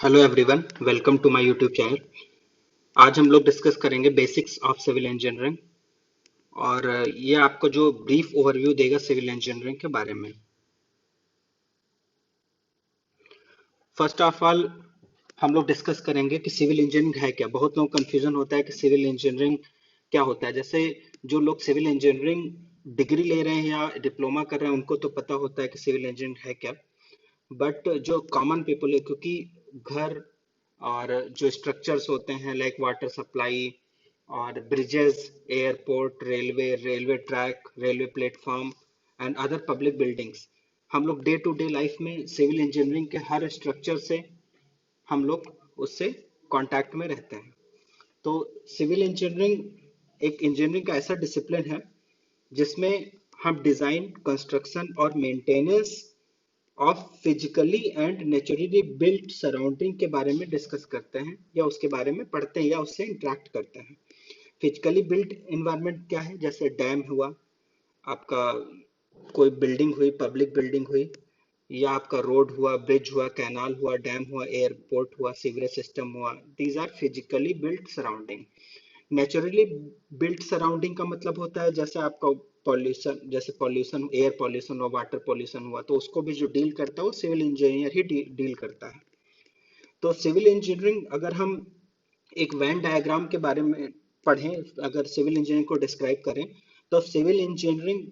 Hello everyone, welcome to my YouTube channel. आज हम लोग डिस्कस करेंगे बेसिक्स ऑफ सिविल इंजीनियरिंग और ये आपको जो ब्रीफ ओवरव्यू देगा सिविल इंजीनियरिंग के बारे में। फर्स्ट ऑफ ऑल हम लोग डिस्कस करेंगे कि सिविल इंजीनियरिंग है क्या। बहुत लोग कंफ्यूजन होता है कि सिविल इंजीनियरिंग क्या होता है। जैसे जो लोग सिविल इंजीनियरिंग डिग्री ले रहे हैं या डिप्लोमा कर रहे हैं उनको तो पता होता है कि सिविल इंजीनियरिंग है क्या, बट जो कॉमन पीपल है, क्योंकि घर और जो स्ट्रक्चर्स होते हैं लाइक वाटर सप्लाई और bridges, airport, railway track, railway platform and other public buildings, हम लोग डे टू डे लाइफ में सिविल इंजीनियरिंग के हर स्ट्रक्चर से हम लोग उससे कांटेक्ट में रहते हैं। तो सिविल इंजीनियरिंग एक इंजीनियरिंग का ऐसा डिसिप्लिन है जिसमें हम डिजाइन, कंस्ट्रक्शन और maintenance of physically and naturally built surrounding के बारे में डिस्कस करते हैं या उसके बारे में पढ़ते हैं या उससे इंटरेक्ट करते हैं। फिजिकली बिल्ट इन्वायरमेंट क्या है? जैसे डैम हुआ, आपका कोई बिल्डिंग हुई, पब्लिक बिल्डिंग हुई, या आपका रोड हुआ, ब्रिज हुआ, कैनाल हुआ, डैम हुआ, एयरपोर्ट हुआ, सीवरेज सिस्टम हुआ। These are physically built surrounding. Naturally built surrounding का मतलब होता है जैसे आपका पॉल्यूशन, जैसे पॉल्यूशन, एयर पॉल्यूशन हुआ, वाटर पॉल्यूशन हुआ, तो उसको भी जो डील करता है वो सिविल इंजीनियर ही डील करता है। तो सिविल इंजीनियरिंग, अगर हम एक वेन डायग्राम के बारे में पढ़ें, अगर सिविल इंजीनियरिंग को डिस्क्राइब करें, तो सिविल इंजीनियरिंग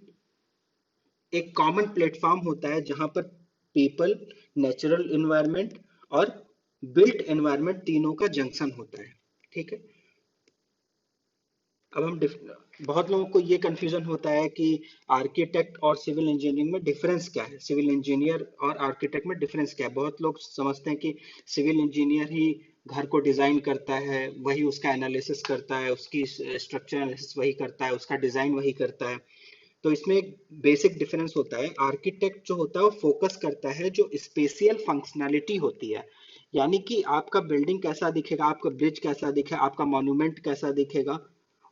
एक कॉमन प्लेटफॉर्म होता है जहां पर पीपल, नेचुरल इन्वायरमेंट और बिल्ट एनवायरनमेंट तीनों का जंक्शन होता है। ठीक है। अब हम बहुत लोगों को ये कंफ्यूजन होता है कि आर्किटेक्ट और सिविल इंजीनियरिंग में डिफरेंस क्या है, सिविल इंजीनियर और आर्किटेक्ट में डिफरेंस क्या है। बहुत लोग समझते हैं कि सिविल इंजीनियर ही घर को डिजाइन करता है, वही उसका एनालिसिस करता है, उसकी स्ट्रक्चर एनालिसिस वही करता है, उसका डिजाइन वही करता है। तो इसमें एक बेसिक डिफरेंस होता है। आर्किटेक्ट जो होता है वो फोकस करता है जो स्पेशियल फंक्शनैलिटी होती है, यानी कि आपका बिल्डिंग कैसा दिखेगा, आपका ब्रिज कैसा दिखेगा, आपका मॉन्यूमेंट कैसा दिखेगा,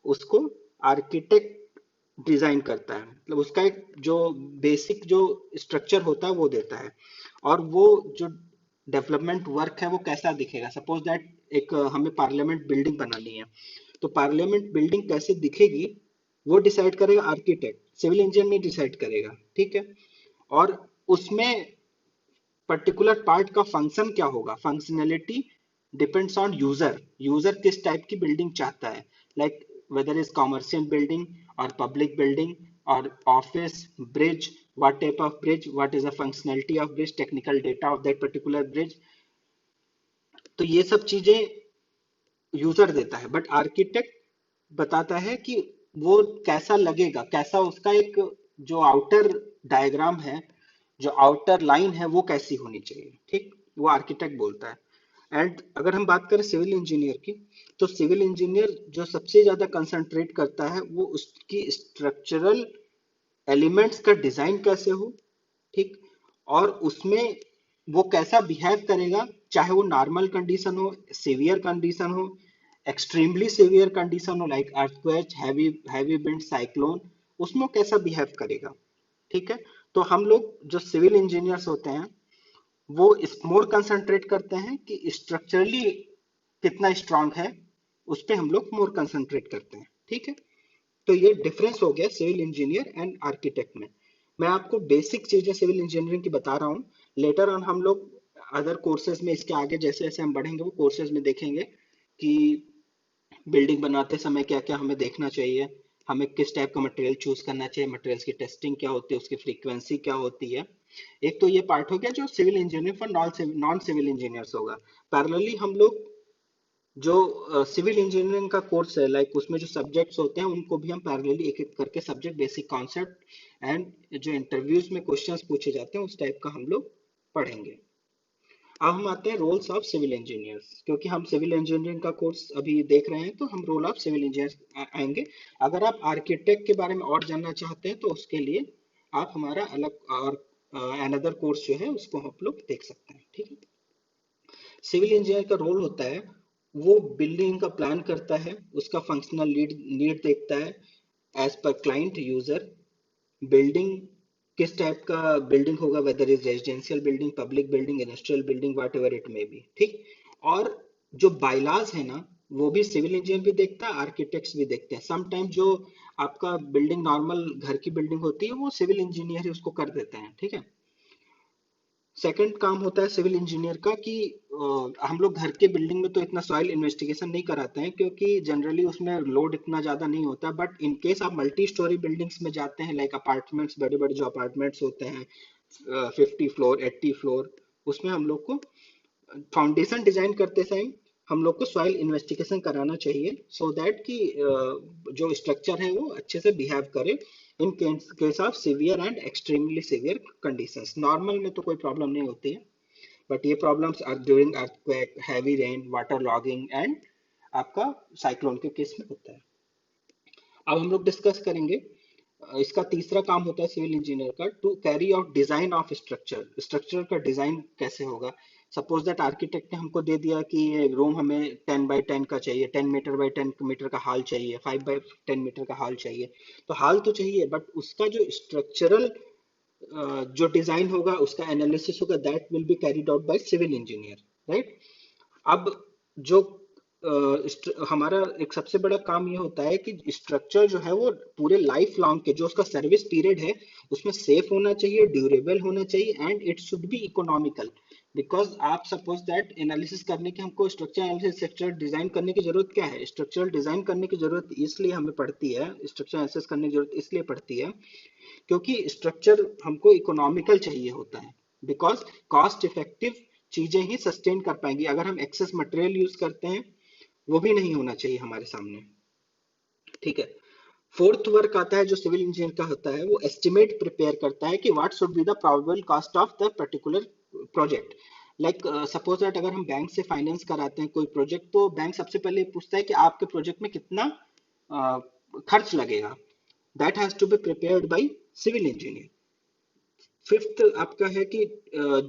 उसको आर्किटेक्ट डिजाइन करता है। मतलब उसका एक जो बेसिक जो स्ट्रक्चर होता है वो देता है। और वो जो डेवलपमेंट वर्क है वो कैसा दिखेगा, सपोज दैट एक हमें पार्लियामेंट बिल्डिंग बनानी है, तो पार्लियामेंट बिल्डिंग कैसे दिखेगी वो डिसाइड करेगा आर्किटेक्ट, सिविल इंजीनियर नहीं डिसाइड करेगा। ठीक है। और उसमें पर्टिकुलर पार्ट का फंक्शन क्या होगा, functionality depends on user. User किस टाइप की बिल्डिंग चाहता है, like whether is commercial building और पब्लिक बिल्डिंग और office, bridge, what type of bridge, what is the functionality of bridge, technical data of that particular bridge। तो ये सब चीजें यूजर देता है, बट आर्किटेक्ट बताता है कि वो कैसा लगेगा, कैसा उसका एक जो आउटर डायग्राम है, जो आउटर लाइन है वो कैसी होनी चाहिए। ठीक, वो आर्किटेक्ट बोलता है। एंड अगर हम बात करें सिविल इंजीनियर की, तो सिविल इंजीनियर जो सबसे ज्यादा कंसंट्रेट करता है वो उसकी स्ट्रक्चरल एलिमेंट्स का डिजाइन कैसे हो। ठीक। और उसमें वो कैसा बिहेव करेगा, चाहे वो नॉर्मल कंडीशन हो, सीवियर कंडीशन हो, एक्सट्रीमली सीवियर कंडीशन हो like earthquake, heavy heavy wind, cyclone, उसमें वो कैसा बिहेव करेगा। ठीक है। तो हम लोग जो सिविल इंजीनियर्स होते हैं वो इस मोर कंसंट्रेट करते हैं कि स्ट्रक्चरली कितना स्ट्रांग है, उस पे हम लोग मोर कंसंट्रेट करते हैं। ठीक है। तो ये डिफरेंस हो गया सिविल इंजीनियर एंड आर्किटेक्ट में। मैं आपको बेसिक चीजें सिविल इंजीनियरिंग की बता रहा हूँ। लेटर ऑन हम लोग अदर कोर्सेज में, इसके आगे जैसे जैसे हम बढ़ेंगे वो कोर्सेज में देखेंगे कि बिल्डिंग बनाते समय क्या क्या हमें देखना चाहिए, हमें किस टाइप का मटेरियल चूज करना चाहिए, मटेरियल्स की टेस्टिंग क्या होती है, उसकी फ्रीक्वेंसी क्या होती है। एक तो ये पार्ट हो गया जो civil engineer for non civil engineers होगा। पैरेलली हम लोग जो सिविल इंजीनियरिंग का कोर्स है, लाइक उसमें जो सब्जेक्ट्स होते हैं उनको भी हम पैरेलली एक एक करके सब्जेक्ट, बेसिक कॉन्सेप्ट एंड जो इंटरव्यूज में क्वेश्चंस पूछे जाते हैं उस टाइप का हम लोग पढ़ेंगे। अब हम आते हैं रोल्स ऑफ सिविल इंजीनियर्स, क्योंकि हम सिविल इंजीनियरिंग का कोर्स अभी देख रहे हैं तो हम रोल ऑफ सिविल इंजीनियर आएंगे। अगर आप आर्किटेक्ट के बारे में और जानना चाहते हैं तो उसके लिए आप हमारा अलग और अनदर कोर्स जो है उसको हम लोग देख सकते हैं। ठीक है। सिविल इंजीनियर का रोल होता है वो बिल्डिंग का प्लान करता है, उसका फंक्शनल नीड नीड देखता है as per client user. Building किस टाइप का बिल्डिंग होगा, whether is residential building, public building, industrial building, whatever it may be, ठीक। और जो बायलाज है ना, वो भी सिविल इंजीनियर भी देखता है, आर्किटेक्ट्स भी देखते हैं। समटाइम जो आपका बिल्डिंग नॉर्मल घर की बिल्डिंग होती है वो सिविल इंजीनियर ही उसको कर देते हैं, ठीक है। सेकंड काम होता है सिविल इंजीनियर का कि हम लोग घर के बिल्डिंग में तो इतना सॉइल इन्वेस्टिगेशन नहीं कराते हैं, क्योंकि जनरली उसमें लोड इतना ज्यादा नहीं होता। बट इन केस आप मल्टी स्टोरी बिल्डिंग्स में जाते हैं, लाइक अपार्टमेंट्स, बड़े बड़े जो अपार्टमेंट्स होते हैं, 50 फ्लोर, 80 फ्लोर, उसमें हम लोग को फाउंडेशन डिजाइन करते टाइम हम लोग को सॉइल इन्वेस्टिगेशन कराना चाहिए, सो दैट कि जो स्ट्रक्चर है वो अच्छे से बिहेव करे in case of severe and extremely severe conditions. Normal में तो कोई प्रॉब्लम नहीं होती है, बट ये problems are during earthquake, heavy rain, water logging and आपका साइक्लोन के केस में होता है। अब हम लोग डिस्कस करेंगे इसका तीसरा काम होता है सिविल इंजीनियर का, to carry out design of structure. Structure का डिजाइन कैसे होगा? सपोज दैट आर्किटेक्ट ने हमको दे दिया कि ये रूम हमें 10 बाई 10 का चाहिए, 10 मीटर बाई 10 मीटर का हॉल चाहिए, 5 बाई 10 मीटर का हॉल चाहिए। तो हॉल तो चाहिए, बट उसका जो स्ट्रक्चरल जो डिजाइन होगा, उसका एनालिसिस होगा, that will be carried out by civil engineer, right. अब जो हमारा एक सबसे बड़ा काम ये होता है कि स्ट्रक्चर जो है वो पूरे लाइफ लॉन्ग के जो उसका सर्विस पीरियड है उसमें सेफ होना चाहिए, ड्यूरेबल होना चाहिए, and it should be economical. Because आप सपोज दैट एनालिसिस करने की हमको स्ट्रक्चर एनालिसिस, स्ट्रक्चर डिजाइन करने की जरूरत क्या है? स्ट्रक्चरल डिजाइन करने की जरूरत इसलिए हमें पड़ती है, स्ट्रक्चर एनालिसिस करने की जरूरत इसलिए पड़ती है क्योंकि स्ट्रक्चर हमको इकोनॉमिकल चाहिए होता है। बिकॉज कॉस्ट इफेक्टिव चीजें ही सस्टेन कर पाएंगी। अगर हम एक्सेस मटेरियल यूज करते हैं वो भी नहीं होना चाहिए हमारे सामने, ठीक है। फोर्थ वर्क आता है जो सिविल इंजीनियर का होता है, वो एस्टिमेट प्रिपेयर करता है कि what should be the probable cost of the particular project. Like suppose that अगर हम बैंक से फाइनेंस कराते हैं कोई प्रोजेक्ट, तो बैंक सबसे पहले पूछता है कि आपके प्रोजेक्ट में कितना खर्च लगेगा। That has to be prepared by civil engineer. Fifth आपका है कि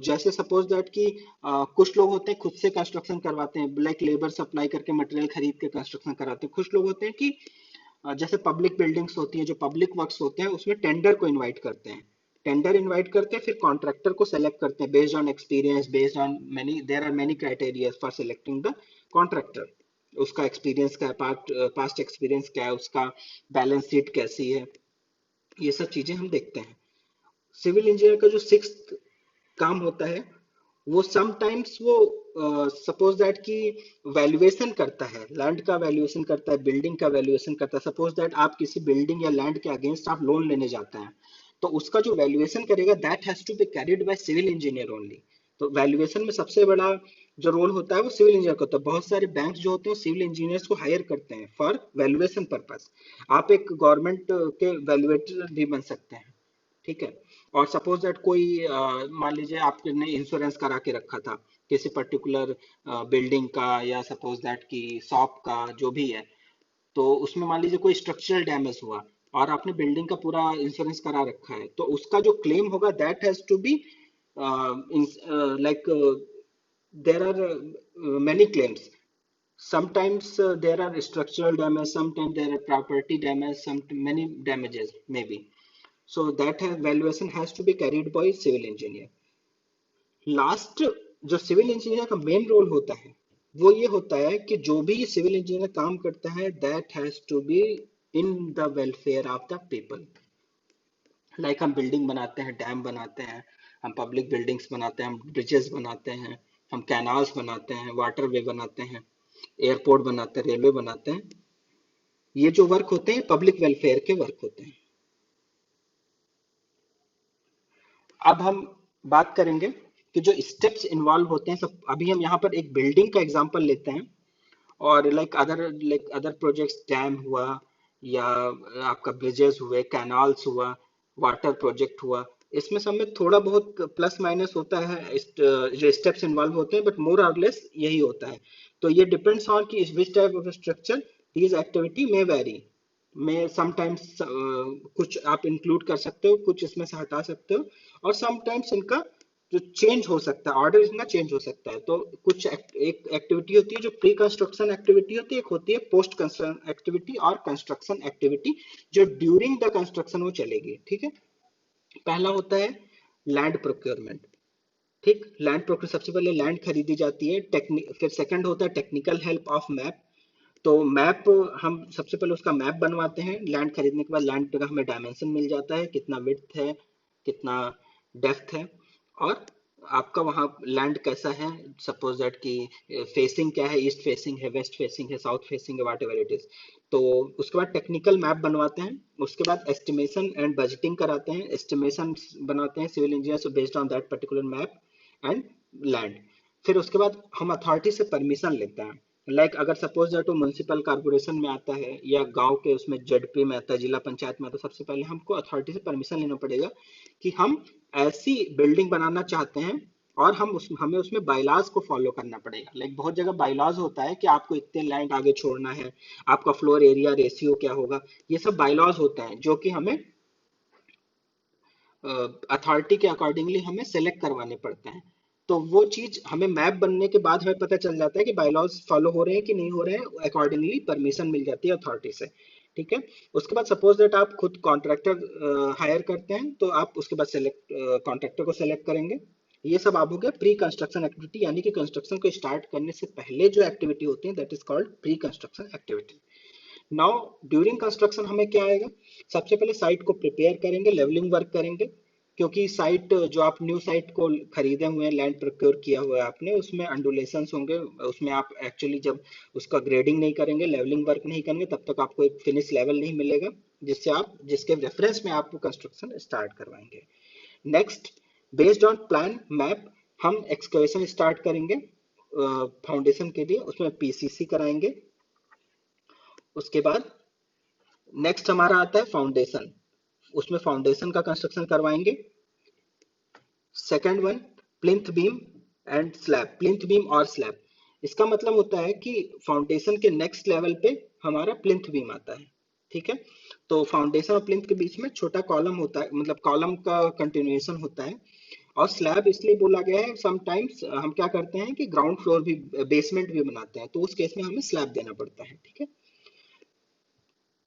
जैसे सपोज दैट कि कुछ लोग होते हैं खुद से कंस्ट्रक्शन करवाते हैं, लाइक लेबर सप्लाई करके मटेरियल खरीद के कंस्ट्रक्शन कराते हैं। कुछ लोग होते हैं कि जैसे पब्लिक बिल्डिंग्स होती हैं, जो पब्लिक वर्क्स होते हैं, उसमें टेंडर को इनवाइट करते हैं। टेंडर इनवाइट करते हैं, फिर कॉन्ट्रैक्टर को सेलेक्ट करते हैं based on experience, based on many, there are many criteria for selecting the contractor. उसका एक्सपीरियंस क्या है, पास्ट एक्सपीरियंस क्या है, उसका बैलेंस शीट कैसी है, ये सब चीजें हम देखते हैं। सिविल इंजीनियर का जो सिक्स्थ काम होता है, वो समटाइम्स वो सपोज दैट कि वैल्यूएशन करता है, लैंड का वैल्यूएशन करता है, बिल्डिंग का वैल्यूएशन करता है। सपोज दैट आप किसी बिल्डिंग या लैंड के अगेंस्ट आप लोन लेने जाते हैं, तो उसका जो वैल्यूएशन करेगा that has to be carried by civil engineer only. तो वैल्यूएशन में सबसे बड़ा जो रोल होता है वो सिविल इंजीनियर का होता है। बहुत सारे बैंक जो होते हैं सिविल इंजीनियर्स को हायर करते हैं फॉर वैल्यूएशन पर्पस। आप एक गवर्नमेंट के वैल्यूएटर भी बन सकते हैं, ठीक है। और सपोज दैट कोई मान लीजिए आपने इंश्योरेंस करा के रखा था किसी पर्टिकुलर बिल्डिंग का, या सपोज दैट कि शॉप का, जो भी है, तो उसमें मान लीजिए कोई स्ट्रक्चरल डैमेज हुआ और आपने बिल्डिंग का पूरा इंश्योरेंस करा रखा है, तो उसका जो क्लेम होगा that has to be like there are many claims. Sometimes there are structural damage, sometimes there are property damage, some many damages maybe. So that valuation has to be carried by civil engineer. Last जो civil engineer का main role होता है वो ये होता है कि जो भी सिविल इंजीनियर काम करता है that has to be in the welfare of the people. Like हम बिल्डिंग बनाते हैं, डैम बनाते हैं, हम पब्लिक बिल्डिंग्स बनाते हैं, हम ब्रिजेस बनाते हैं, हम कैनाल्स बनाते हैं, वाटर वे बनाते हैं, एयरपोर्ट बनाते हैं, रेलवे बनाते हैं। ये जो वर्क होते हैं पब्लिक वेलफेयर के वर्क होते हैं। अब हम बात करेंगे कि जो स्टेप्स इन्वॉल्व होते हैं सब। अभी हम यहाँ पर एक बिल्डिंग का एग्जांपल लेते हैं, और लाइक अदर प्रोजेक्ट्स, डैम हुआ या आपका ब्रिजेस हुए, कैनाल्स हुआ, वाटर प्रोजेक्ट हुआ, इसमें सब में थोड़ा बहुत प्लस माइनस होता है जो स्टेप्स इन्वॉल्व होते हैं, बट मोर और लेस यही होता है। तो ये डिपेंड्स ऑन कि which type of structure these activity में वेरी, में समटाइम्स कुछ आप इंक्लूड कर सकते हो, कुछ इसमें से हटा सकते हो, और समटाइम्स इनका जो चेंज हो सकता है, ऑर्डर इनका चेंज हो सकता है। तो कुछ एक एक्टिविटी होती है जो प्री कंस्ट्रक्शन एक्टिविटी होती है, एक होती है पोस्ट कंस्ट्रक्शन एक्टिविटी और कंस्ट्रक्शन एक्टिविटी जो ड्यूरिंग द कंस्ट्रक्शन वो चलेगी, ठीक है। पहला होता है लैंड प्रोक्योरमेंट। ठीक, लैंड प्रोक्योर, सबसे पहले लैंड खरीदी जाती है। फिर सेकंड होता है टेक्निकल हेल्प ऑफ मैप। तो मैप, हम सबसे पहले उसका मैप बनवाते हैं। लैंड खरीदने के बाद लैंड का हमें डायमेंशन मिल जाता है, कितना विड्थ है, कितना डेप्थ है, और आपका वहाँ लैंड कैसा है, सपोज दैट कि फेसिंग क्या है, ईस्ट फेसिंग है, वेस्ट फेसिंग है, साउथ फेसिंग है, वाट एवर इट इज। तो उसके बाद टेक्निकल मैप बनवाते हैं। उसके बाद एस्टिमेशन एंड बजटिंग कराते हैं, एस्टिमेशन बनाते हैं civil engineers based on that particular map and land. फिर उसके बाद हम अथॉरिटी से परमिशन लेते हैं। अगर सपोज दैट वो म्युनिसिपल कॉर्पोरेशन में आता है या गांव के उसमें जेडपी में आता है, जिला पंचायत में आता है, सबसे पहले हमको अथॉरिटी से परमिशन लेना पड़ेगा कि हम ऐसी बिल्डिंग बनाना चाहते हैं, और हमें उसमें बाइलॉज को फॉलो करना पड़ेगा। बहुत जगह बाइलॉज होता है कि आपको इतने लैंड आगे छोड़ना है, आपका फ्लोर एरिया रेशियो क्या होगा, ये सब बाइलॉज होते हैं जो कि हमें अथॉरिटी के अकॉर्डिंगली हमें सेलेक्ट करवाने पड़ते हैं। तो वो चीज हमें मैप बनने के बाद हमें पता चल जाता है कि बायलॉज फॉलो हो रहे हैं कि नहीं हो रहे हैं, अकॉर्डिंगली परमिशन मिल जाती है अथॉरिटी से। ठीक है। उसके बाद सपोज दैट आप खुद कॉन्ट्रैक्टर हायर करते हैं, तो आप उसके बाद सेलेक्ट कॉन्ट्रैक्टर को सेलेक्ट करेंगे। ये सब आप हो गया प्री कंस्ट्रक्शन एक्टिविटी, यानी कि कंस्ट्रक्शन को स्टार्ट करने से पहले जो एक्टिविटी होती है, that is called pre construction activity. Now during construction हमें क्या आएगा, सबसे पहले साइट को प्रिपेयर करेंगे, लेवलिंग वर्क करेंगे। क्योंकि साइट, जो आप न्यू साइट को खरीदे हुए हैं, लैंड प्रोक्योर किया हुआ है आपने, उसमें अंडुलेशंस होंगे। उसमें आप एक्चुअली जब उसका ग्रेडिंग नहीं करेंगे, लेवलिंग वर्क नहीं करेंगे, तब तक आपको एक फिनिश लेवल नहीं मिलेगा, जिसके रेफरेंस में आप कंस्ट्रक्शन स्टार्ट करवाएंगे। Next, based on plan map, हम एक्सकवेशन स्टार्ट करेंगे फाउंडेशन के लिए, उसमें पीसीसी कराएंगे। उसके बाद नेक्स्ट हमारा आता है फाउंडेशन, उसमें फाउंडेशन का कंस्ट्रक्शन करवाएंगे। Second one, plinth beam and slab, plinth beam और स्लैब। इसका मतलब होता है कि फाउंडेशन के नेक्स्ट लेवल पे हमारा प्लिंथ बीम आता है। ठीक है। तो फाउंडेशन और प्लिंथ के बीच में छोटा कॉलम होता है, मतलब कॉलम का कंटिन्यूएशन होता है। और स्लैब इसलिए बोला गया है, समटाइम्स हम क्या करते हैं कि ग्राउंड फ्लोर भी, बेसमेंट भी बनाते हैं, तो उस केस में हमें स्लैब देना पड़ता है। ठीक है।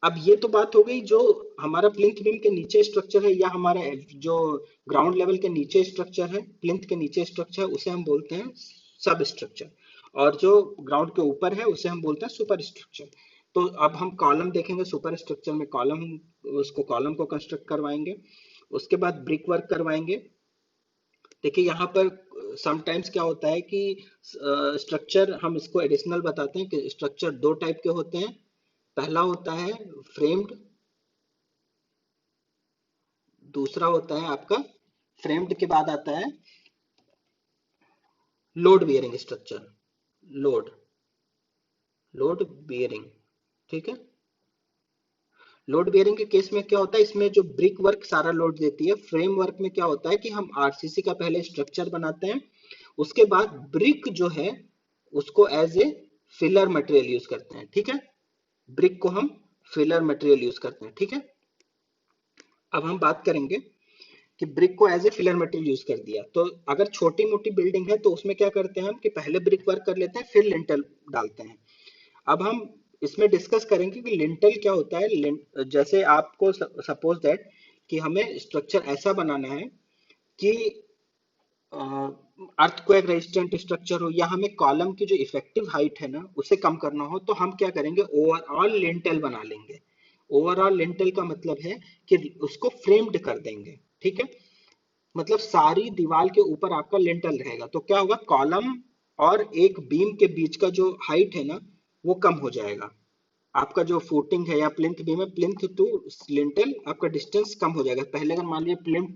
अब ये तो बात हो गई जो हमारा प्लिंथ बीम के नीचे स्ट्रक्चर है, या हमारा जो ग्राउंड लेवल के नीचे स्ट्रक्चर है, प्लिंथ के नीचे स्ट्रक्चर, उसे हम बोलते हैं सब स्ट्रक्चर। और जो ग्राउंड के ऊपर है उसे हम बोलते हैं सुपर स्ट्रक्चर। तो अब हम कॉलम देखेंगे, सुपर स्ट्रक्चर में कॉलम, उसको कॉलम को कंस्ट्रक्ट करवाएंगे। उसके बाद ब्रिक वर्क करवाएंगे। देखिए यहाँ पर समटाइम्स क्या होता है कि स्ट्रक्चर, हम इसको एडिशनल बताते हैं कि स्ट्रक्चर दो टाइप के होते हैं। पहला होता है फ्रेम्ड, दूसरा होता है आपका, फ्रेम्ड के बाद आता है load bearing structure. Load load bearing. ठीक है। लोड बियरिंग के केस में क्या होता है, इसमें जो ब्रिक वर्क सारा लोड देती है। फ्रेम वर्क में क्या होता है कि हम आरसीसी का पहले स्ट्रक्चर बनाते हैं, उसके बाद ब्रिक जो है उसको as a filler material use करते हैं। ठीक है। ब्रिक को हम फिलर मटेरियल यूज करते हैं। ठीक है। अब हम बात करेंगे कि ब्रिक को as a filler material use कर दिया, तो अगर छोटी मोटी बिल्डिंग है तो उसमें क्या करते हैं हम कि पहले ब्रिक वर्क कर लेते हैं, फिर लिंटल डालते हैं। अब हम इसमें डिस्कस करेंगे कि लिंटल क्या होता है। जैसे आपको सपोज दैट कि हमें स्ट्रक्चर ऐसा बनाना है कि अर्थक्वेक रेजिस्टेंट स्ट्रक्चर हो, या हमें कॉलम की जो इफेक्टिव हाइट है ना उसे कम करना हो, तो हम क्या करेंगे, ओवरऑल लिंटल बना लेंगे। ओवरऑल लिंटल का मतलब है कि उसको फ्रेम्ड कर देंगे। ठीक है। मतलब सारी दीवार के ऊपर आपका लिंटल रहेगा, तो क्या होगा, कॉलम और एक बीम के बीच का जो हाइट है ना वो कम हो जाएगा। आपका जो फुटिंग है या प्लिंथ बीम है, प्लिंथ टू लिंटल आपका डिस्टेंस कम हो जाएगा। पहले अगर मान लिया plinth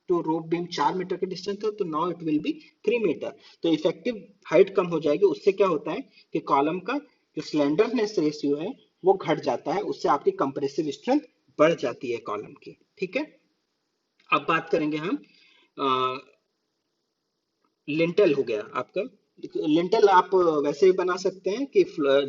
to roof beam 4 metre का डिस्टेंस था, तो now it will be 3 metre. तो इफेक्टिव हाइट कम हो जाएगी। उससे क्या होता है कि कॉलम का जो स्लेंडरनेस रेशियो है वो घट जाता है, उससे आपकी कंप्रेसिव स्ट्रेंथ बढ़ जाती है कॉलम की। ठीक है। अब बात करेंगे हम, लिंटल हो गया आपका। लिंटल आप वैसे भी बना सकते हैं कि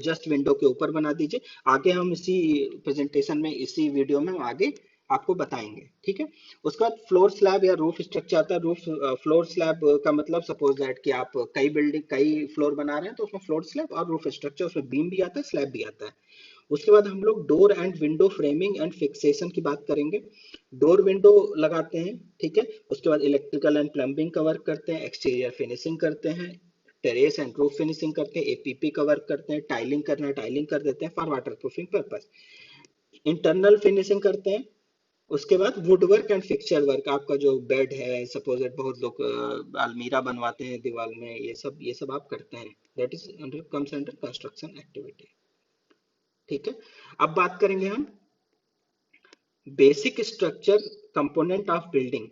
जस्ट विंडो के ऊपर बना दीजिए। आगे हम इसी प्रेजेंटेशन में, इसी वीडियो में हम आगे आपको बताएंगे। ठीक है। उसके बाद फ्लोर स्लैब या रूफ स्ट्रक्चर आता है। रूफ फ्लोर स्लैब का मतलब सपोज दैट कि आप कई फ्लोर बना रहे हैं, तो उसमें फ्लोर स्लैब और रूफ स्ट्रक्चर, उसमें बीम भी आता है, स्लैब भी आता है। उसके बाद हम लोग door and window framing and fixation की बात करेंगे। डोर विंडो लगाते हैं, ठीक है। उसके बाद इलेक्ट्रिकल एंड प्लम्बिंग कवर करते हैं, एक्सटीरियर फिनिशिंग करते हैं, टेरेस एंड रूफ फिनिशिंग करते हैं, एपीपी कवर करते हैं, टाइलिंग करना है टाइलिंग कर देते हैं for water proofing purpose, internal finishing करते हैं। उसके बाद would work and fixture work, आपका जो बेड है सपोज दैट बहुत लोग अलमीरा बनवाते हैं दीवार में, ये सब आप करते हैं, that is under comes under construction activity, ठीक है। अब बात करेंगे हम basic structure component of building.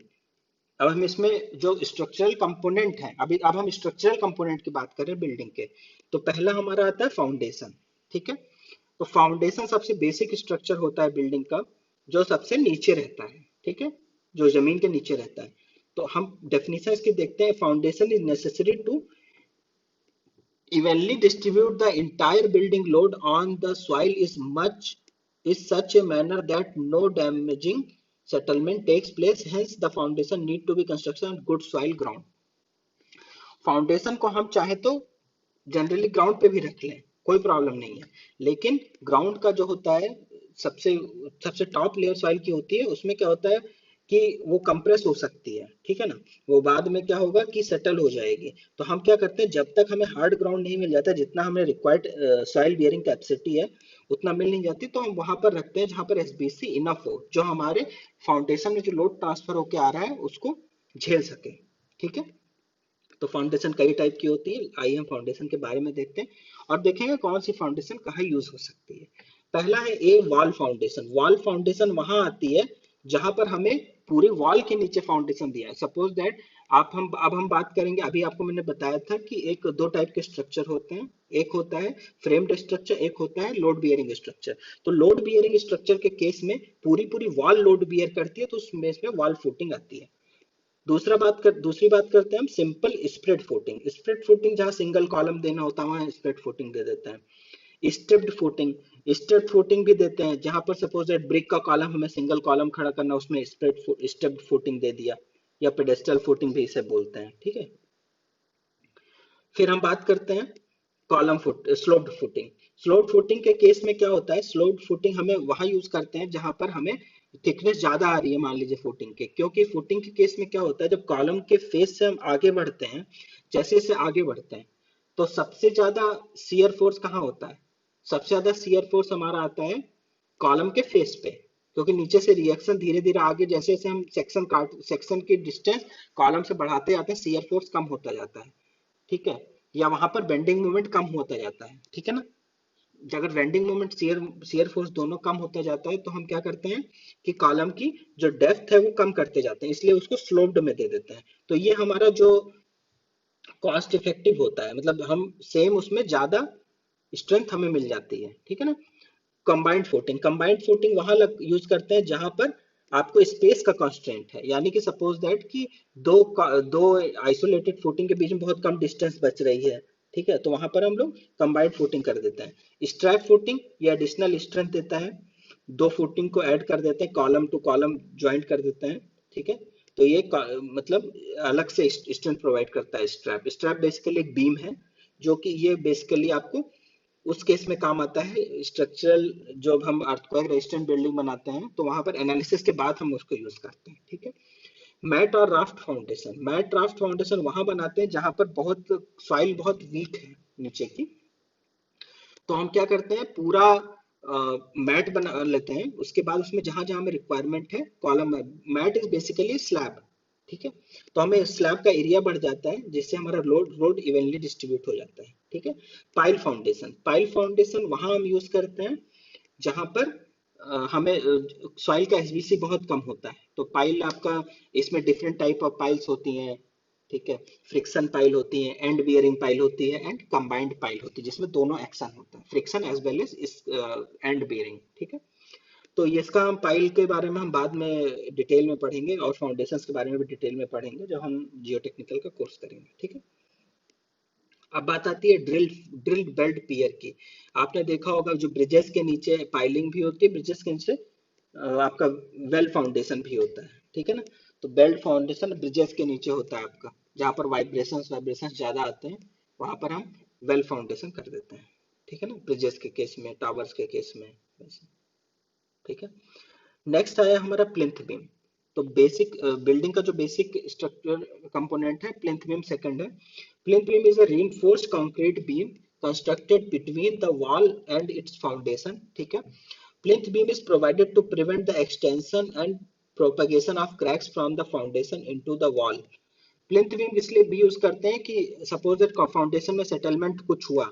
अब हम इसमें जो स्ट्रक्चरल कंपोनेंट है, अभी अब हम स्ट्रक्चरल कंपोनेंट की बात करें बिल्डिंग के, तो पहला हमारा आता है फाउंडेशन, ठीक है। तो फाउंडेशन सबसे बेसिक स्ट्रक्चर होता है बिल्डिंग का, जो सबसे नीचे रहता है, ठीक है, जो जमीन के नीचे रहता है। तो हम डेफिनेशन इसकी देखते हैं, foundation is necessary to evenly distribute the entire building load on the soil is such a manner that no damaging settlement takes place, hence the foundation need to be construction on good soil ground। Foundation को हम चाहे तो generally ground पे भी रख लें, कोई problem नहीं है, लेकिन ग्राउंड का जो होता है सबसे सबसे टॉप लेयर सॉइल की होती है, उसमें क्या होता है कि वो कंप्रेस हो सकती है, ठीक है ना, वो बाद में क्या होगा कि सेटल हो जाएगी। तो हम क्या करते हैं, जब तक हमें हार्ड ग्राउंड नहीं मिल जाता, जितना हमें रिक्वायर्ड सॉइल बियरिंग कैपेसिटी है उतना मिल नहीं जाती, तो हम वहां पर रखते हैं जहां पर एसबीसी इनफ हो, जो हमारे फाउंडेशन में जो लोड ट्रांसफर होकर आ रहा है उसको झेल सके, ठीक है। तो फाउंडेशन कई टाइप की होती है, आइए हम फाउंडेशन के बारे में देखते हैं और देखेंगे कौन सी फाउंडेशन कहाँ यूज हो सकती है। पहला है ए वॉल फाउंडेशन। वॉल फाउंडेशन वहां आती है जहां पर हमें पूरी वॉल के नीचे फाउंडेशन दिया है, सपोज दैट अब हम बात करेंगे, अभी आपको मैंने बताया था कि एक दो टाइप के स्ट्रक्चर होते हैं, एक होता है फ्रेम्ड स्ट्रक्चर, एक होता है लोड बियरिंग स्ट्रक्चर। तो लोड बियरिंग स्ट्रक्चर के केस में पूरी पूरी वॉल लोड बियर करती है, तो उसमें वॉल फुटिंग आती है। दूसरी बात करते हैं हम simple spread footing. Spread footing जहां सिंगल कॉलम देना होता है वहां स्प्रेड फुटिंग दे देते हैं। स्टेप्ड फुटिंग भी देते हैं, जहां पर सपोज ब्रिक का कॉलम हमें सिंगल कॉलम खड़ा करना, उसमें स्टेप्ड फुटिंग दे दिया, या पेडेस्टल फुटिंग भी इसे बोलते हैं, ठीक है। फिर हम बात करते हैं column foot sloped footing. Sloped footing के केस में क्या होता है, स्लोप्ड फुटिंग हमें वहां यूज करते हैं जहां पर हमें थिकनेस ज्यादा आ रही है, मान लीजिए फुटिंग के, क्योंकि फुटिंग के केस में क्या होता है, जब कॉलम के फेस से हम आगे बढ़ते हैं, जैसे जैसे आगे बढ़ते हैं, तो सबसे ज्यादा शियर फोर्स कहाँ होता है, सबसे ज्यादा शियर फोर्स हमारा आता है कॉलम के फेस पे, क्योंकि नीचे से रिएक्शन धीरे धीरे आगे जैसे जैसे हम सेक्शन की डिस्टेंस कॉलम से बढ़ाते जाते हैं, शियर फोर्स कम होता जाता है, ठीक है, या वहां पर बेंडिंग मोमेंट कम होता जाता है, ठीक है ना। अगर बेंडिंग मोमेंट शेयर फोर्स दोनों कम होता जाता है, तो हम क्या करते हैं कि कॉलम की जो डेप्थ है वो कम करते जाते हैं, इसलिए उसको स्लोप्ड में दे देते हैं। तो ये हमारा जो कॉस्ट इफेक्टिव होता है, मतलब हम सेम उसमें ज्यादा स्ट्रेंथ हमें मिल जाती है, ठीक है ना। कंबाइंड फुटिंग वहां यूज करते हैं जहां पर आपको स्पेस का कंस्ट्रेंट है, यानी कि सपोज दैट कि दो आइसोलेटेड फुटिंग के बीच में बहुत कम डिस्टेंस बच रही है, ठीक है, तो वहां पर हम लोग कंबाइंड फुटिंग कर देते हैं। स्ट्रैप फुटिंग ये एडिशनल स्ट्रेंथ देता है, दो फुटिंग को ऐड कर देते हैं, कॉलम टू कॉलम ज्वाइंट कर देते हैं, ठीक है। तो ये मतलब अलग से स्ट्रेंथ प्रोवाइड करता है। स्ट्रैप बेसिकली एक बीम है, जो कि ये बेसिकली आपको उस केस में काम आता है स्ट्रक्चरल, जब हम अर्थक्वेक रेजिस्टेंट बिल्डिंग बनाते हैं तो वहां पर एनालिसिस के बाद हम उसको यूज करते हैं, ठीक है। मैट राफ्ट फाउंडेशन वहां बनाते हैं जहां पर बहुत सॉइल बहुत वीक है नीचे की, तो हम क्या करते हैं पूरा मैट बना लेते हैं, उसके बाद उसमें जहां जहां हमें रिक्वायरमेंट है column, mat is basically slab, ठीक है, तो हमें स्लैब का एरिया बढ़ जाता है जिससे हमारा लोड इवनली डिस्ट्रीब्यूट हो जाता है, ठीक है। पाइल फाउंडेशन वहां हम यूज करते हैं जहां पर हमें सॉइल का एसबीसी बहुत कम होता है, तो पाइल आपका इसमें डिफरेंट टाइप ऑफ पाइल्स होती हैं, ठीक है। फ्रिक्शन पाइल होती है, एंड बियरिंग पाइल होती है, एंड कंबाइंड पाइल होती है, जिसमें दोनों एक्शन होता है, फ्रिक्शन एज वेल एज इस एंड बियरिंग, ठीक है। तो ये इसका हम पाइल के बारे में हम बाद में डिटेल में पढ़ेंगे, और फाउंडेशंस के बारे में भी डिटेल में पढ़ेंगे जब हम जियो टेक्निकल का कोर्स करेंगे, ठीक है। अब बात आती है ड्रिल बेल्ट पियर की। आपने देखा होगा जो ब्रिजेस के नीचे पाइलिंग भी होती है, ब्रिजेस के नीचे आपका वेल फाउंडेशन भी होता है, ठीक है ना। तो बेल्ट फाउंडेशन ब्रिजेस के नीचे होता है आपका, जहां पर वाइब्रेशंस वाइब्रेशंस ज्यादा आते हैं वहां पर हम वेल फाउंडेशन कर देते हैं, ठीक है ना, ब्रिजेस के केस में, टावर्स के केस में वैसे। ठीक है। नेक्स्ट आया हमारा प्लिंथ बीम। तो बेसिक बिल्डिंग का जो बेसिक स्ट्रक्चर कंपोनेंट है, प्लिंथ बीम सेकंड है। Plinth beam is a reinforced concrete beam constructed between the wall and its foundation. ठीक है। Plinth beam is provided to prevent the extension and propagation of cracks from the foundation into the wall. Plinth beam इसलिए भी use करते हैं कि suppose that foundation में settlement कुछ हुआ,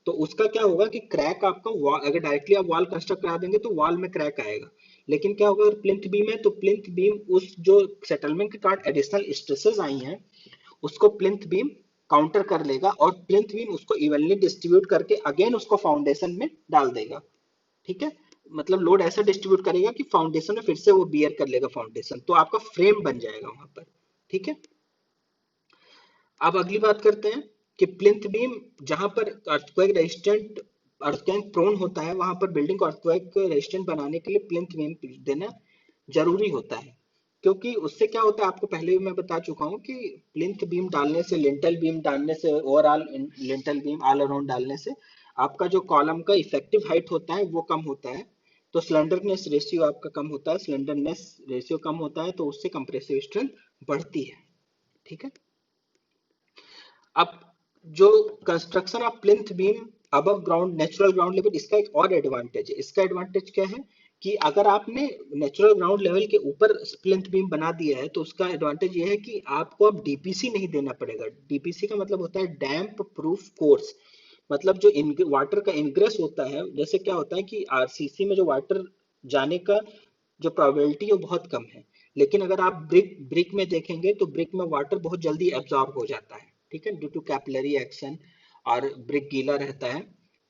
तो उसका क्या होगा कि क्रैक आपका अगर डायरेक्टली आप वॉल कंस्ट्रक्ट करा देंगे तो वॉल में क्रैक आएगा। लेकिन क्या होगा, अगर प्लिंथ बीम है तो प्लिंथ बीम उस जो सेटलमेंट के कारण एडिशनल स्ट्रेसेस आई हैं उसको प्लिंथ बीम काउंटर कर लेगा, और प्लिंथ बीम उसको इवनली डिस्ट्रीब्यूट करके अगेन उसको फाउंडेशन में डाल देगा। ठीक है। मतलब लोड ऐसा डिस्ट्रीब्यूट करेगा कि फाउंडेशन में फिर से वो बियर कर लेगा फाउंडेशन, तो आपका फ्रेम बन जाएगा वहां पर। ठीक है। अब अगली बात करते हैं कि प्लिंथ बीम जहां पर अर्थक्वेक रेजिस्टेंट, अर्थक्वेक प्रोन होता है, वहां पर बिल्डिंग को अर्थक्वेक रेजिस्टेंट बनाने के लिए प्लिंथ बीम देना जरूरी होता है। क्योंकि उससे क्या होता है, आपको पहले भी मैं बता चुका हूँ कि प्लिंथ बीम डालने से, लिंटल बीम डालने से, overall lintel beam all around डालने से आपका जो कॉलम का इफेक्टिव हाइट होता है वो कम होता है। तो स्लेंडरनेस रेशियो आपका कम होता है, स्लेंडरनेस रेशियो कम होता है, तो उससे कंप्रेसिव स्ट्रेंथ बढ़ती है। ठीक है। अब जो construction of plinth beam above ground, natural ground level, इसका एक और एडवांटेज है। इसका एडवांटेज क्या है कि अगर आपने नेचुरल ग्राउंड लेवल के ऊपर प्लिंथ बीम बना दिया है तो उसका एडवांटेज ये है कि आपको अब डीपीसी नहीं देना पड़ेगा। डीपीसी का मतलब होता है डैम्प प्रूफ कोर्स। मतलब जो वाटर का इनग्रेस होता है, जैसे क्या होता है कि आरसीसी में जो वाटर जाने का जो प्रोबेबिलिटी है वो बहुत कम है। लेकिन अगर आप ब्रिक ब्रिक में देखेंगे तो ब्रिक में वाटर बहुत जल्दी एब्जॉर्ब हो जाता है। ठीक है, ड्यू टू कैपिलरी एक्शन, और ब्रिक गीला रहता है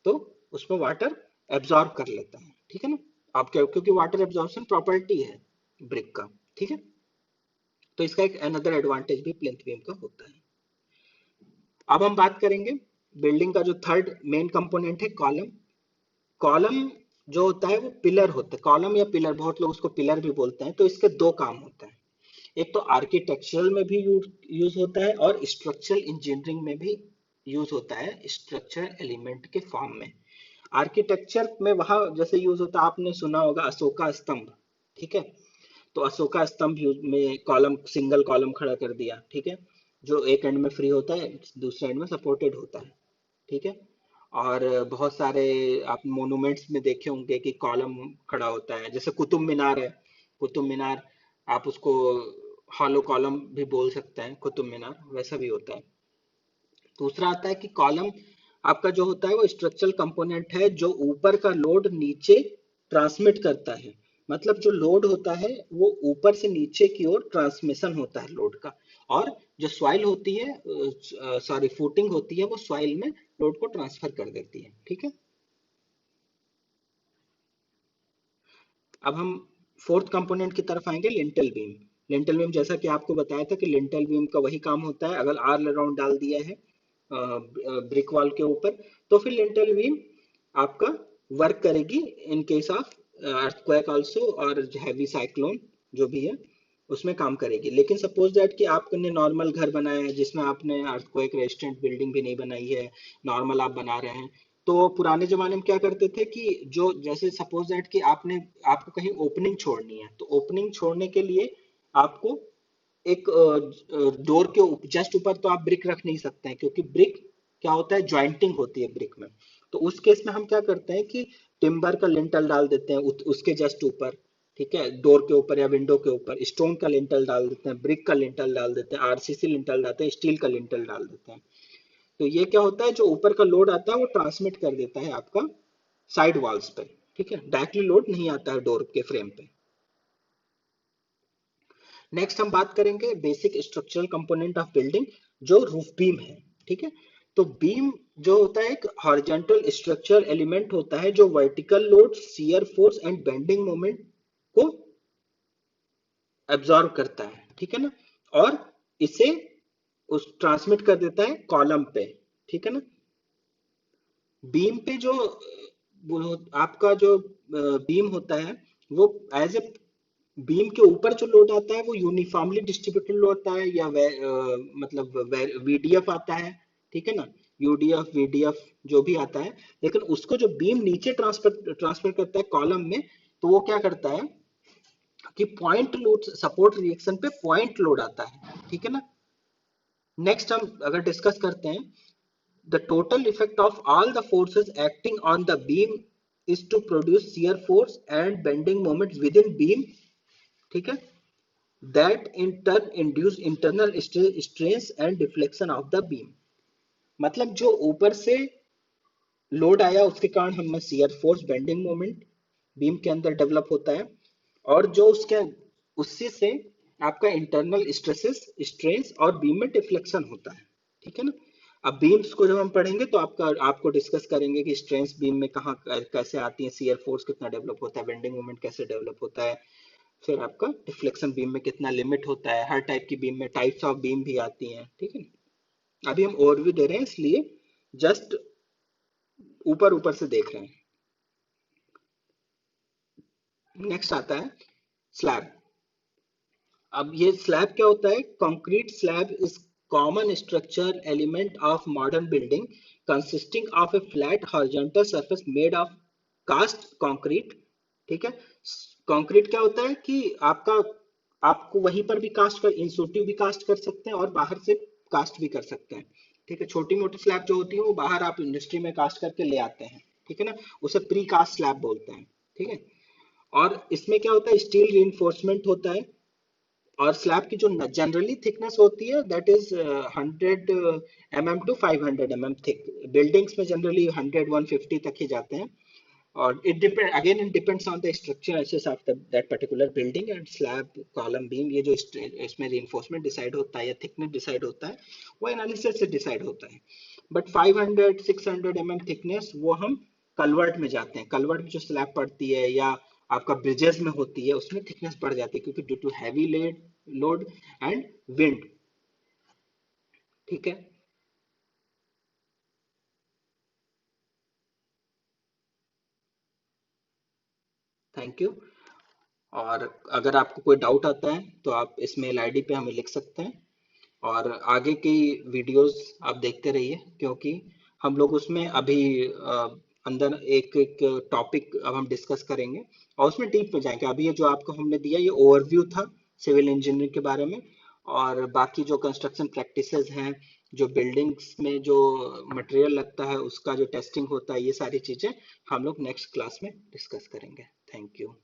तो उसमें वाटर एब्जॉर्ब कर लेता है। ठीक है ना, आप क्योंकि वाटर एब्जॉर्प्शन प्रॉपर्टी है ब्रिक का। ठीक है। तो इसका एक अनदर एडवांटेज भी प्लिंथ बीम का होता है। अब हम बात करेंगे बिल्डिंग का जो थर्ड मेन कंपोनेंट है, कॉलम। कॉलम जो होता है वो पिलर होता है, कॉलम या पिलर, बहुत लोग उसको पिलर भी बोलते हैं। तो इसके दो काम होते हैं, एक तो आर्किटेक्चरल में भी यूज होता है और स्ट्रक्चरल इंजीनियरिंग में भी यूज होता है, स्ट्रक्चरल एलिमेंट के फॉर्म में। आर्किटेक्चर में वहां जैसे यूज होता है, आपने सुना होगा अशोका स्तंभ। ठीक है। तो अशोका स्तंभ में कॉलम, सिंगल कॉलम खड़ा कर दिया। ठीक है, जो एक एंड में फ्री होता है, दूसरे एंड में सपोर्टेड होता है। ठीक है। और बहुत सारे आप मोनूमेंट्स में देखे होंगे कि कॉलम खड़ा होता है, जैसे कुतुब मीनार है। कुतुब मीनार आप उसको हॉलो कॉलम भी बोल सकते हैं, कुतुब मीनार वैसा भी होता है। दूसरा आता है कि कॉलम आपका जो होता है वो स्ट्रक्चरल कंपोनेंट है जो ऊपर का लोड नीचे ट्रांसमिट करता है। मतलब जो लोड होता है वो ऊपर से नीचे की ओर ट्रांसमिशन होता है लोड का, और जो सॉइल होती है, सॉरी फूटिंग होती है, वो सॉइल में लोड को ट्रांसफर कर देती है। ठीक है। अब हम फोर्थ कंपोनेंट की तरफ आएंगे, लिंटल बीम। लिंटल बीम जैसा कि आपको बताया था कि लिंटल बीम का वही काम होता है, अगर आर राउंड डाल दिया है ब्रिक वॉल के ऊपर तो फिर लिंटल बीम आपका वर्क करेगी इन केस ऑफ अर्थक्वेक आल्सो, और हैवी साइक्लोन जो भी है उसमें काम करेगी। लेकिन सपोज दैट कि आपने नॉर्मल घर बनाया है जिसमें आपने अर्थक्वेक रेजिस्टेंट बिल्डिंग भी नहीं बनाई है, नॉर्मल आप बना रहे हैं, तो पुराने जमाने में क्या करते थे कि जो जैसे सपोज दैट कि आपको कहीं ओपनिंग छोड़नी है, तो ओपनिंग छोड़ने के लिए आपको एक डोर के जस्ट ऊपर तो आप ब्रिक रख नहीं सकते हैं, क्योंकि ब्रिक क्या होता है, ज्वाइंटिंग होती है ब्रिक में। तो उस केस में हम क्या करते हैं कि टिम्बर का लिंटल डाल देते हैं उसके जस्ट ऊपर। ठीक है, डोर के ऊपर या विंडो के ऊपर स्टोन का लिंटल डाल देते हैं, ब्रिक का लिंटल डाल देते हैं, आरसीसी लिंटल डालते हैं, स्टील का लिंटल डाल देते हैं। तो ये क्या होता है, जो ऊपर का लोड आता है वो ट्रांसमिट कर देता है आपका साइड वॉल्स पे। ठीक है, डायरेक्टली लोड नहीं आता है डोर के फ्रेम पे। नेक्स्ट हम बात करेंगे basic structural component of building, जो रूफ बीम है। ठीक है। तो बीम जो होता है एक हॉरिजॉन्टल स्ट्रक्चरल एलिमेंट होता है जो vertical load, shear force and bending moment को एब्जॉर्व करता है। ठीक है ना, और इसे उस ट्रांसमिट कर देता है कॉलम पे। ठीक है ना, बीम पे जो आपका जो बीम होता है वो एज ए बीम के ऊपर जो लोड आता है वो यूनिफॉर्मली डिस्ट्रीब्यूटेड लोड आता है, या मतलब वीडीएफ आता है। ठीक है ना, यूडीएफ वीडीएफ जो भी आता है, लेकिन उसको जो बीम नीचे ट्रांसफर ट्रांसफर करता है कॉलम में, तो वो क्या करता है कि पॉइंट लोड, सपोर्ट रिएक्शन पे पॉइंट लोड आता है, ठीक है ना। नेक्स्ट हम अगर डिस्कस करते हैं, the total effect of all the forces acting on the beam is to produce shear force and bending moments within beam, ठीक है, that in turn induce internal strains and deflection of the beam। मतलब जो ऊपर से load आया उसके कारण हमें shear force bending moment beam के अंदर डेवलप होता है, और जो उसके उससे से आपका इंटरनल स्ट्रेसेस स्ट्रेन्स और बीम में डिफ्लेक्शन होता है, ठीक है ना। अब बीम्स को जब हम पढ़ेंगे तो आपको डिस्कस करेंगे कि स्ट्रेंथ बीम में कहाँ कैसे आती है, शियर फोर्स कितना डेवलप होता है, बेंडिंग मोमेंट कैसे डेवलप होता है, फिर आपका डिफ्लेक्शन बीम में कितना लिमिट होता है, हर टाइप की बीम में टाइप्स ऑफ बीम भी आती हैं, ठीक है। अभी हम ओवरव्यू दे रहे हैं इसलिए जस्ट ऊपर ऊपर से देख रहे हैं। नेक्स्ट आता है स्लैब। अब ये स्लैब क्या होता है? Concrete slab is common structure element of modern building consisting of a flat horizontal surface made of cast concrete, ठीक है। कंक्रीट क्या होता है कि आपको वहीं पर भी कास्ट कर, इंसुटिव भी कास्ट कर सकते हैं और बाहर से कास्ट भी कर सकते हैं, ठीक है। छोटी मोटी स्लैब जो होती है वो बाहर आप इंडस्ट्री में कास्ट करके ले आते हैं, ठीक है ना, उसे प्री कास्ट स्लैब बोलते हैं, ठीक है। और इसमें क्या होता है, स्टील रीइंफोर्समेंट होता है, और स्लैब की जो जनरली थिकनेस होती है that is 100 mm to 500 mm thick. Buildings में जनरली 100-150 तक ही जाते हैं, और it depend again, it depends on the structure of that particular building and slab column beam. ये जो इसमें रीइंफोर्समेंट डिसाइड होता है या थिकनेस डिसाइड होता है वो एनालिसिस से डिसाइड होता है। बट 500-600 mm थिकनेस वो हम कलवर्ट में जाते हैं, कलवर्ट में जो स्लैब पड़ती है या आपका ब्रिजेस में होती है उसमें थिकनेस बढ़ जाती है, क्योंकि due to heavy load and wind, ठीक है। Thank you. और अगर आपको कोई डाउट आता है तो आप इस मेल आईडी पे हमें लिख सकते हैं, और आगे की वीडियोस आप देखते रहिए, क्योंकि हम लोग उसमें अभी अंदर एक एक टॉपिक अब हम डिस्कस करेंगे और उसमें डीप में जाएंगे। अभी ये जो आपको हमने दिया ये ओवरव्यू था सिविल इंजीनियरिंग के बारे में, और बाकी जो कंस्ट्रक्शन प्रैक्टिसेस हैं, जो बिल्डिंग्स में जो मटेरियल लगता है उसका जो टेस्टिंग होता है, ये सारी चीजें हम लोग नेक्स्ट क्लास में डिस्कस करेंगे। Thank you.